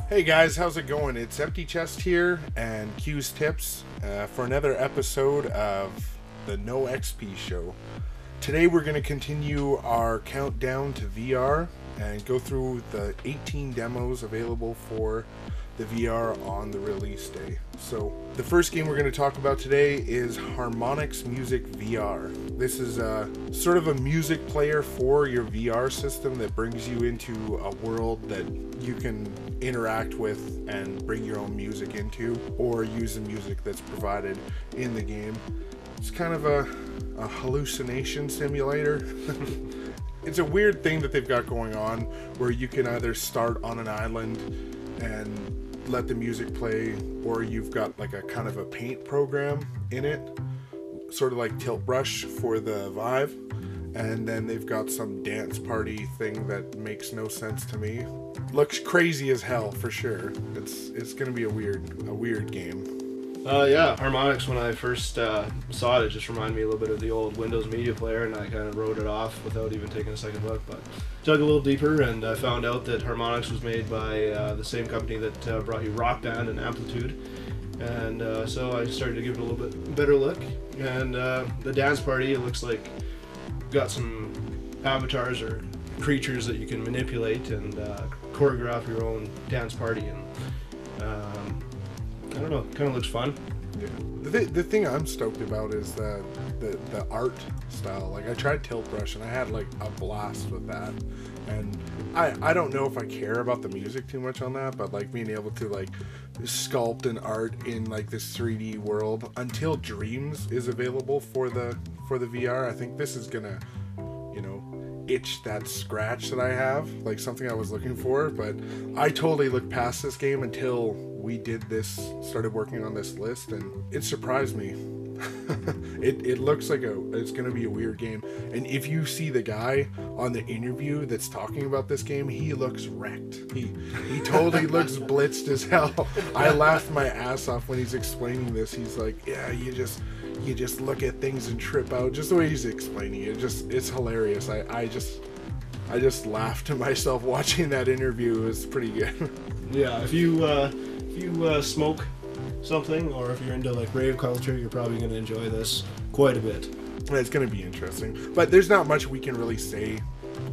Hey guys, how's it going? It's Empty Chest here and Q's Tips for another episode of the No XP Show. Today we're going to continue our countdown to VR and go through the 18 demos available for the VR on the release day. So the first game we're going to talk about today is Harmonix Music VR. This is sort of a music player for your VR system that brings you into a world that you can interact with and bring your own music into, or use the music that's provided in the game. It's kind of a hallucination simulator. It's a weird thing that they've got going on where you can either start on an island and let the music play, or you've got like a kind of a paint program in it, sort of like Tilt Brush for the Vive, and then they've got some dance party thing that makes no sense to me. Looks crazy as hell for sure. It's gonna be a weird game. Yeah, Harmonix, when I first saw it just reminded me a little bit of the old Windows Media Player, and I kind of wrote it off without even taking a second look, but dug a little deeper and I found out that Harmonix was made by the same company that brought you Rock Band and Amplitude, and so I started to give it a little bit better look, and the dance party, it looks like got some avatars or creatures that you can manipulate and choreograph your own dance party, and I don't know, kind of looks fun. Yeah. The thing I'm stoked about is the art style. Like, I tried Tilt Brush and I had like a blast with that, and I don't know if I care about the music too much on that, but like being able to like sculpt an art in like this 3D world until Dreams is available for the VR. I think this is gonna, you know, itch that scratch that I have, like something I was looking for. But I totally looked past this game until we did this, started working on this list, and it surprised me. It looks like it's gonna be a weird game, and if you see the guy on the interview that's talking about this game, he looks wrecked. He totally looks blitzed as hell. I laughed my ass off when he's explaining this. He's like, yeah, you just look at things and trip out. Just the way he's explaining it, it's hilarious. I just laughed to myself watching that interview. It was pretty good. Yeah, if you smoke something, or if you're into like rave culture, you're probably going to enjoy this quite a bit. It's going to be interesting, but there's not much we can really say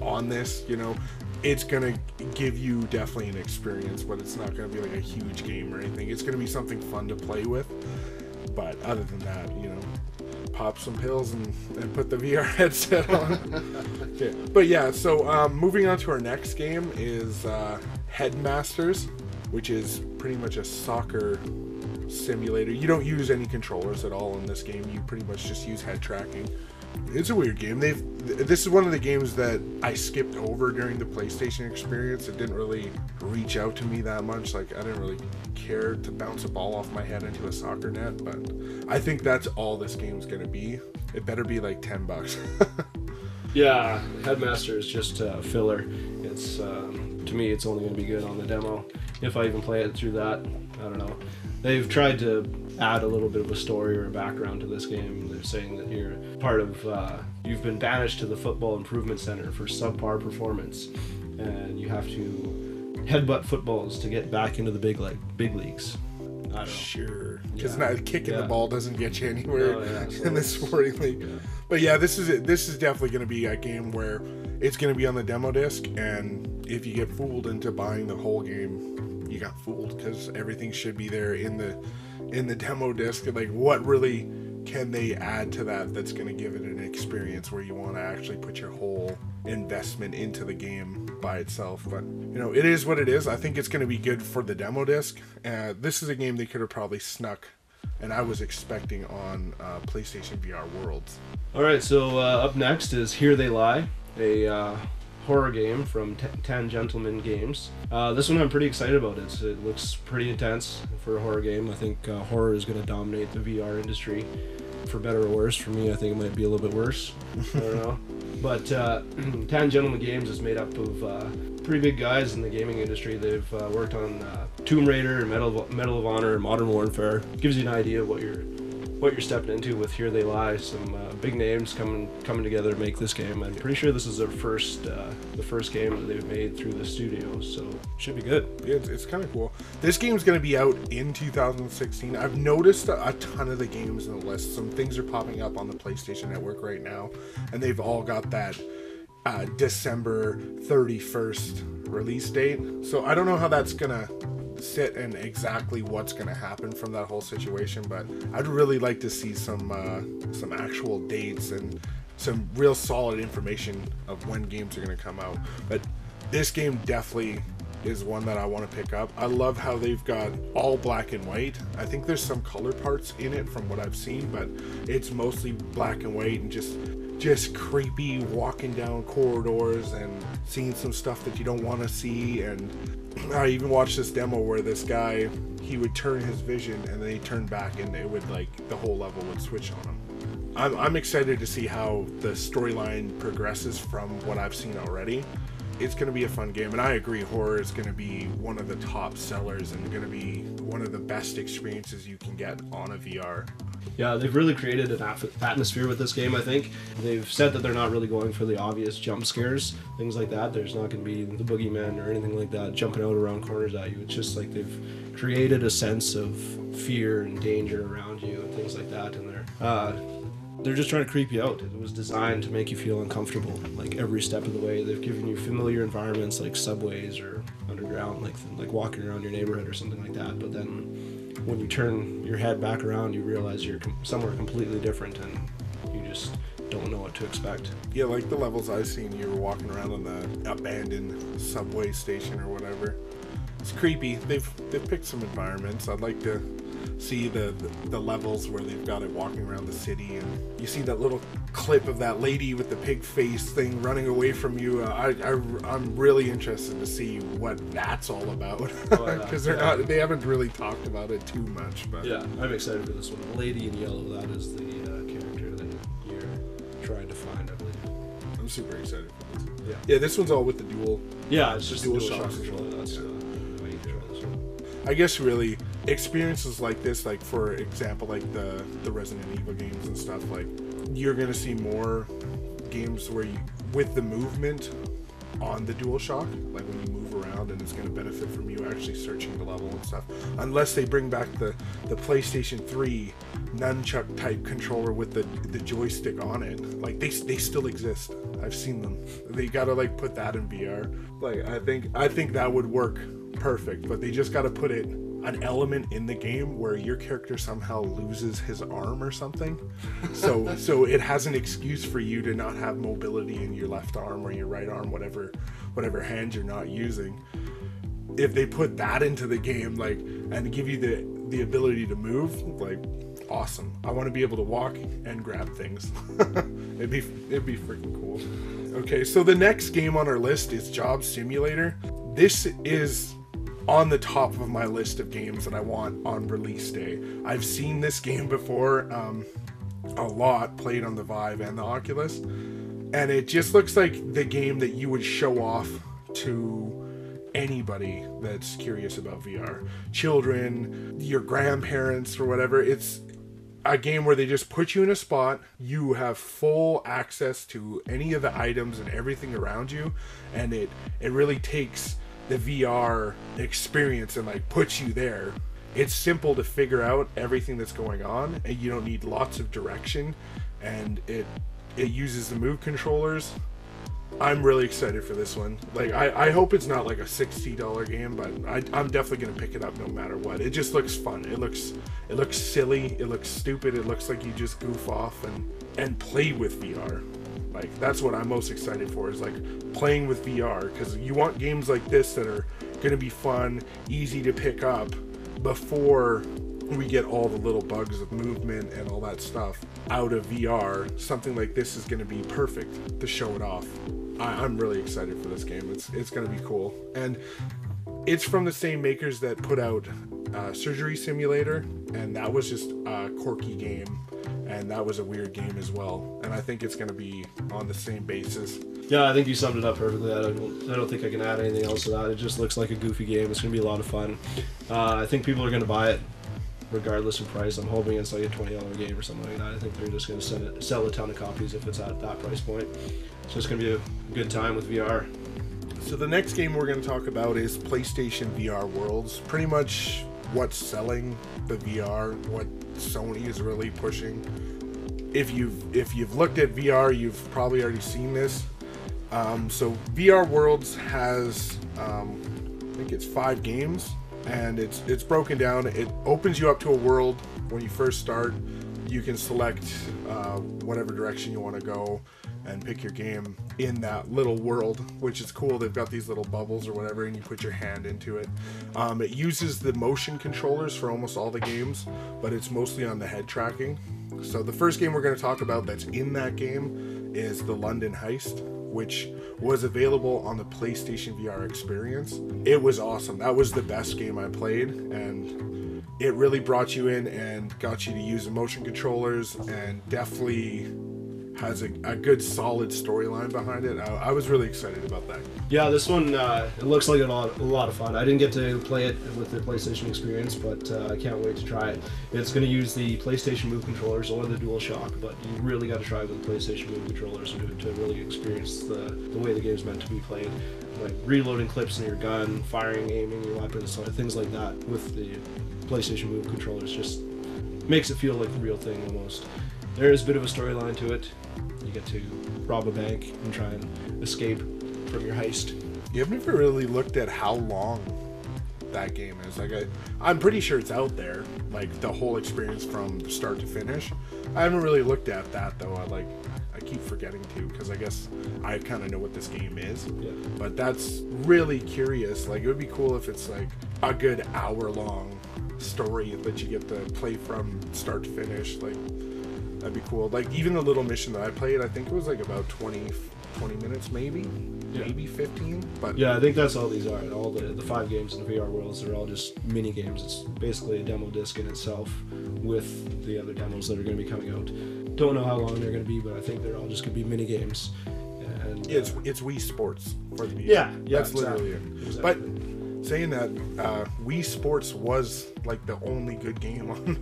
on this. You know, it's going to give you definitely an experience, but it's not going to be like a huge game or anything. It's going to be something fun to play with, but other than that, you know, pop some pills and put the VR headset on. Okay. But yeah, so moving on to our next game is Headmasters, which is pretty much a soccer simulator. You don't use any controllers at all in this game. You pretty much just use head tracking. It's a weird game. This is one of the games that I skipped over during the PlayStation experience. It didn't really reach out to me that much. Like, I didn't really care to bounce a ball off my head into a soccer net, but I think that's all this game's gonna be. It better be like $10. Yeah, Headmaster is just filler. It's to me, it's only going to be good on the demo. If I even play it through that, I don't know. They've tried to add a little bit of a story or a background to this game. They're saying that you're part of, you've been banished to the Football Improvement Center for subpar performance, and you have to headbutt footballs to get back into the big leagues. I don't know. Sure, because kicking the Yeah. ball doesn't get you anywhere So in this sporting league. Yeah. But yeah, this is definitely going to be a game where it's going to be on the demo disc, and if you get fooled into buying the whole game, you got fooled, because everything should be there in the demo disc. Like, what really can they add to that that's going to give it an experience where you want to actually put your whole investment into the game by itself? But you know, it is what it is. I think it's going to be good for the demo disc. This is a game they could have probably snuck, and I was expecting on PlayStation VR Worlds. Alright, so up next is Here They Lie, a horror game from 10 Gentlemen Games. This one I'm pretty excited about. It looks pretty intense for a horror game. I think horror is going to dominate the VR industry, for better or worse. For me, I think it might be a little bit worse. I don't know. But 10 Gentlemen Games is made up of pretty big guys in the gaming industry. They've worked on Tomb Raider, Medal of Honor, and Modern Warfare. Gives you an idea of what you're what you're stepping into with Here They Lie. Some big names coming together to make this game. I'm pretty sure this is their first game that they've made through the studio, so it should be good. Yeah, it's kind of cool. This game's going to be out in 2016. I've noticed a ton of the games in the list. Some things are popping up on the PlayStation Network right now, and they've all got that December 31st release date. So I don't know how that's going to sit and exactly what's going to happen from that whole situation, but I'd really like to see some actual dates and some real solid information of when games are going to come out. But this game definitely is one that I want to pick up. I love how they've got all black and white. I think there's some color parts in it from what I've seen, but it's mostly black and white and just creepy, walking down corridors and seeing some stuff that you don't want to see. And I even watched this demo where this guy, he would turn his vision and then he turned back and it would, like, the whole level would switch on him. I'm excited to see how the storyline progresses from what I've seen already. It's going to be a fun game, and I agree, horror is going to be one of the top sellers and going to be one of the best experiences you can get on a VR. Yeah, they've really created an atmosphere with this game, I think. They've said that they're not really going for the obvious jump scares, things like that. There's not going to be the boogeyman or anything like that jumping out around corners at you. It's just like they've created a sense of fear and danger around you and things like that, and they're just trying to creep you out. It was designed to make you feel uncomfortable, like every step of the way. They've given you familiar environments like subways or underground, like walking around your neighborhood or something like that. But then when you turn your head back around, you realize you're somewhere completely different, and you just don't know what to expect. Yeah, like the levels I've seen, you were walking around on the abandoned subway station or whatever. It's creepy. They've picked some environments. I'd like to see the levels where they've got it walking around the city, and you see that little clip of that lady with the pig face thing running away from you. I'm really interested to see what that's all about, because they haven't really talked about it too much. But yeah, I'm excited for this one. The lady in yellow, that is the character that you're trying to find, I believe. I'm super excited for this. Yeah, this one's all with the dual. Yeah, it's just dual shock controller. That's way you try this one. I guess really experiences like this, like for example, like the Resident Evil games and stuff, like you're gonna see more games where you, with the movement on the DualShock, like when you move around, and it's gonna benefit from you actually searching the level and stuff. Unless they bring back the PlayStation 3 nunchuck type controller with the joystick on it, like they still exist. I've seen them. They gotta like put that in VR. Like I think that would work perfect, but they just got to put an element in the game where your character somehow loses his arm or something, so it has an excuse for you to not have mobility in your left arm or your right arm, whatever hand you're not using. If they put that into the game, like, and give you the ability to move, like, awesome. I want to be able to walk and grab things. it'd be freaking cool. Okay, so the next game on our list is Job Simulator. This is on the top of my list of games that I want on release day. I've seen this game before a lot, played on the Vive and the Oculus, and it just looks like the game that you would show off to anybody that's curious about VR. Children, your grandparents, or whatever. It's a game where they just put you in a spot, you have full access to any of the items and everything around you, and it really takes the VR experience and like puts you there. It's simple to figure out everything that's going on, and you don't need lots of direction, and it uses the move controllers. I'm really excited for this one. Like I hope it's not like a $60 game, but I'm definitely gonna pick it up no matter what. It just looks fun. It looks silly, it looks stupid, it looks like you just goof off and play with VR. Like, that's what I'm most excited for, is like playing with VR, because you want games like this that are going to be fun, easy to pick up before we get all the little bugs of movement and all that stuff out of VR. Something like this is going to be perfect to show it off. I'm really excited for this game. It's going to be cool. And it's from the same makers that put out Surgery Simulator, and that was just a quirky game. And that was a weird game as well. And I think it's going to be on the same basis. Yeah, I think you summed it up perfectly. I don't think I can add anything else to that. It just looks like a goofy game. It's going to be a lot of fun. I think people are going to buy it regardless of price. I'm hoping it's like a $20 game or something like that. I think they're just going to sell a ton of copies if it's at that price point. So it's going to be a good time with VR. So the next game we're going to talk about is PlayStation VR Worlds. Pretty much what's selling the VR, what Sony is really pushing. If you've looked at VR, you've probably already seen this. So VR Worlds has, I think it's 5 games, and it's broken down. It opens you up to a world when you first start. You can select whatever direction you want to go and pick your game in that little world, which is cool. They've got these little bubbles or whatever, and you put your hand into it. It uses the motion controllers for almost all the games, but it's mostly on the head tracking. So the first game we're going to talk about that's in that game is the London Heist, which was available on the PlayStation VR experience. It was awesome. That was the best game I played, and it really brought you in and got you to use the motion controllers, and definitely has a good solid storyline behind it. I was really excited about that. Yeah, this one, it looks like a lot of fun. I didn't get to play it with the PlayStation experience, but I can't wait to try it. It's going to use the PlayStation Move controllers or the DualShock, but you really got to try it with the PlayStation Move controllers to really experience the way the game's meant to be played. Like reloading clips in your gun, firing, aiming your weapons, things like that with the PlayStation Move controllers just makes it feel like the real thing almost. There is a bit of a storyline to it. You get to rob a bank and try and escape from your heist. You've never really looked at how long that game is. Like I'm pretty sure it's out there, like the whole experience from the start to finish. I haven't really looked at that though. I keep forgetting to, because I guess I kind of know what this game is. Yeah. But that's really curious. Like it would be cool if it's like a good hour-long story that you get to play from start to finish. Like that'd be cool. Like even the little mission that I played, I think it was like about 20 minutes maybe. Yeah. Maybe 15. But yeah, I think that's all these are. And all the 5 games in the VR Worlds, they're all just mini games. It's basically a demo disc in itself with the other demos that are going to be coming out. Don't know how long they're going to be, but I think they're all just going to be mini games. And it's Wii Sports for the VR. Yeah, That's exactly. literally it. Exactly. But saying that, Wii Sports was like the only good game on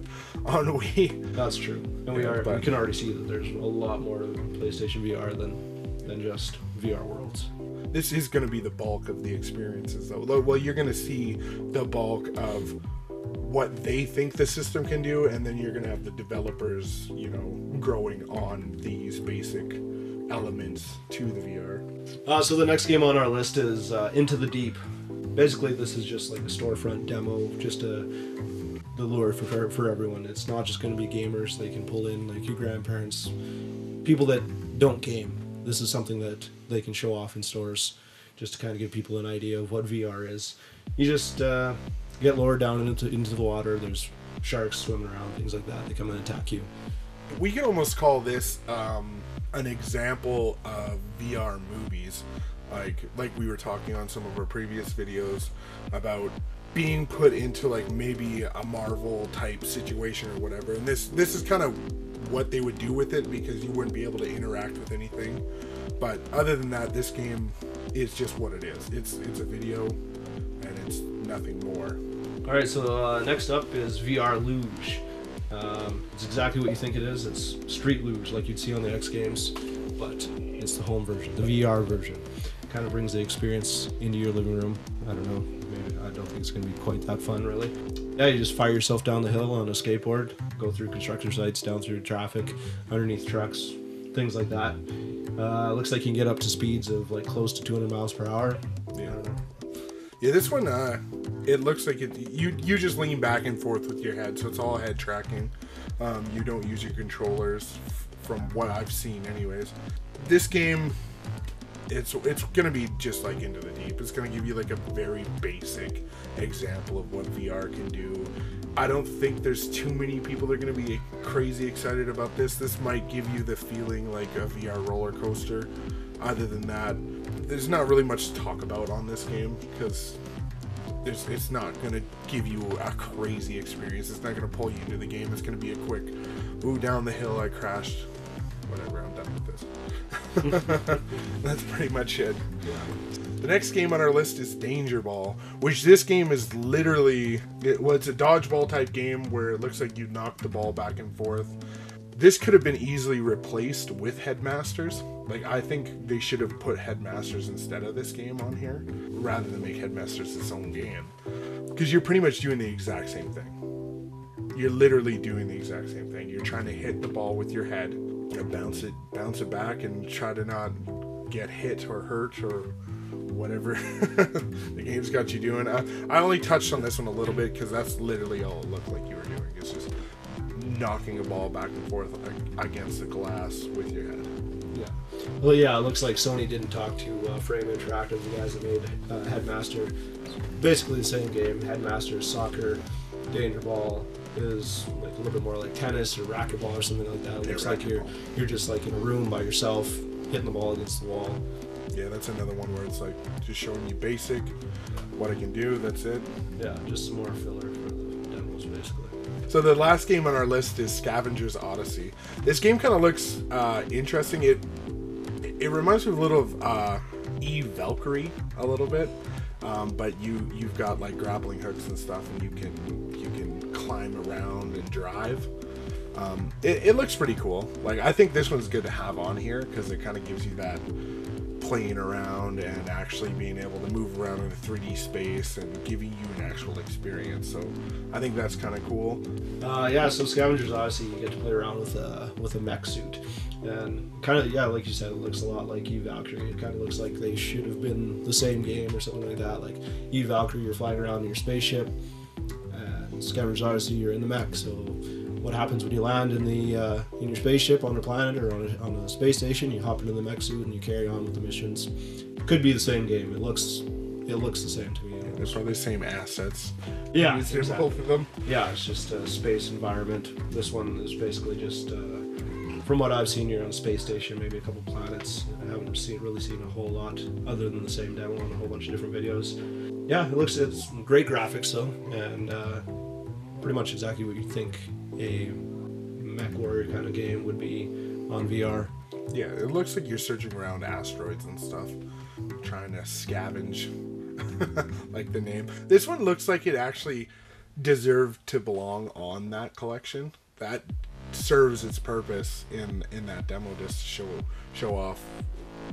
Wii. That's true. And we can already see that there's a lot more to PlayStation VR than just VR Worlds. This is going to be the bulk of the experiences, though. Well, you're going to see the bulk of what they think the system can do, and then you're going to have the developers, growing on these basic elements to the VR. So the next game on our list is Into the Deep. Basically, this is just like a storefront demo, just the lure for everyone. It's not just going to be gamers. They can pull in like your grandparents, people that don't game. This is something that they can show off in stores, just to kind of give people an idea of what VR is. You just get lowered down into the water. There's sharks swimming around, things like that. They come and attack you. We could almost call this an example of VR movies, like we were talking on some of our previous videos about being put into like maybe a Marvel type situation or whatever. And this is kind of what they would do with it, because you wouldn't be able to interact with anything. But other than that, this game is just what it is. It's a video, and it's nothing more. All right, so next up is VR Luge. It's exactly what you think it is. It's Street Luge, like you'd see on the X Games, but it's the home version, the VR version. Kind of brings the experience into your living room. I don't know, maybe I don't think it's going to be quite that fun, really. Yeah, you just fire yourself down the hill on a skateboard, go through construction sites, down through traffic, underneath trucks, things like that. Looks like you can get up to speeds of like close to 200 miles per hour. Yeah, I don't know. Yeah, this one, it looks like you just lean back and forth with your head, so it's all head tracking. You don't use your controllers, from what I've seen anyways. This game, it's going to be just like Into the Deep. It's going to give you like a very basic example of what VR can do. I don't think there's too many people that are going to be crazy excited about this. This might give you the feeling like a VR roller coaster. Other than that, there's not really much to talk about on this game, because it's not going to give you a crazy experience. It's not going to pull you into the game. It's going to be a quick, ooh, down the hill, I crashed. Whatever, I'm done with this. That's pretty much it. Yeah. The next game on our list is Danger Ball, which this game is literally, it's a dodgeball type game where it looks like you knock the ball back and forth. This could have been easily replaced with Headmasters. Like, I think they should have put Headmasters instead of this game on here, rather than make Headmasters its own game. Because you're pretty much doing the exact same thing. You're literally doing the exact same thing. You're trying to hit the ball with your head, bounce it back, and try to not get hit or hurt or whatever the game's got you doing. I only touched on this one a little bit because that's literally all it looked like you were doing. It's just knocking a ball back and forth against the glass with your head. Yeah. Well, yeah, it looks like Sony didn't talk to Frame Interactive, the guys that made Headmaster. Basically the same game. Headmaster is soccer. Danger Ball is like a little bit more like tennis or racquetball or something like that. It looks like you're just like in a room by yourself, hitting the ball against the wall. Yeah, that's another one where it's like just showing you basic, what I can do, that's it. Yeah, just some more filler for the demos, basically. So the last game on our list is Scavengers Odyssey. This game kind of looks interesting. It reminds me a little of Eve Valkyrie a little bit, but you've got like grappling hooks and stuff, and you can climb around and drive. It looks pretty cool. Like, I think this one's good to have on here because it kind of gives you that playing around and actually being able to move around in a 3D space and giving you an actual experience. So I think that's kind of cool. Yeah, so Scavengers Odyssey, you get to play around with a mech suit, and kind of, yeah, like you said, it looks a lot like Eve Valkyrie. It kind of looks like they should have been the same game or something like that. Like Eve Valkyrie, you're flying around in your spaceship, and Scavengers Odyssey, you're in the mech. So what happens when you land in your spaceship on a planet or on a space station? You hop into the mech suit and you carry on with the missions. Could be the same game. It looks the same to me. They're probably the same assets. Yeah, exactly. Both of them. Yeah, it's just a space environment. This one is basically just, from what I've seen, you're on a space station, maybe a couple planets. I haven't really seen a whole lot other than the same demo on a whole bunch of different videos. Yeah, it's great graphics though, and pretty much exactly what you think a mech warrior kind of game would be on VR. Yeah, it looks like you're searching around asteroids and stuff, trying to scavenge, like the name. This one looks like it actually deserved to belong on that collection. That serves its purpose in that demo, just to show off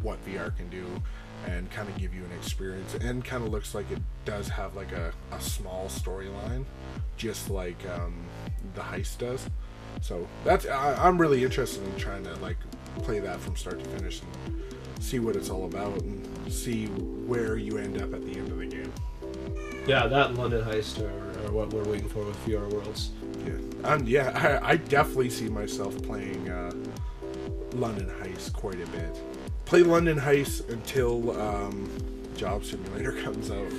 what VR can do and kind of give you an experience, and kind of looks like it does have like a small storyline, just like the Heist does. So that's I'm really interested in trying to like play that from start to finish and see what it's all about and see where you end up at the end of the game. Yeah, that London Heist are what we're waiting for with VR Worlds. Yeah, I definitely see myself playing London Heist quite a bit. Play London Heist until Job Simulator comes out,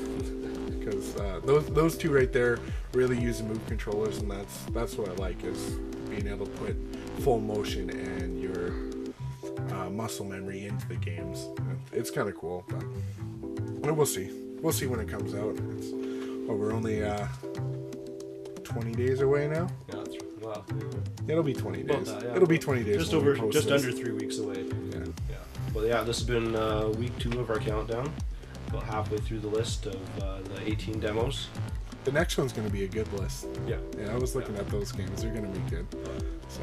because those two right there really use the move controllers, and that's what I like, is being able to put full motion and your muscle memory into the games. It's kind of cool, but we'll see. We'll see when it comes out. We're only 20 days away now. Yeah, that's right. Wow. It'll be 20 days. Yeah. It'll be 20 days. Just under 3 weeks away. Yeah. Well, yeah, this has been week 2 of our countdown. About halfway through the list of the 18 demos. The next one's going to be a good list. Yeah. I was looking at those games. They're going to be good. So,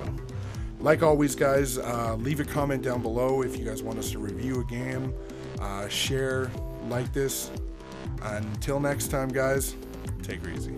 like always, guys, leave a comment down below if you guys want us to review a game. Share, like this. Until next time, guys, take her easy.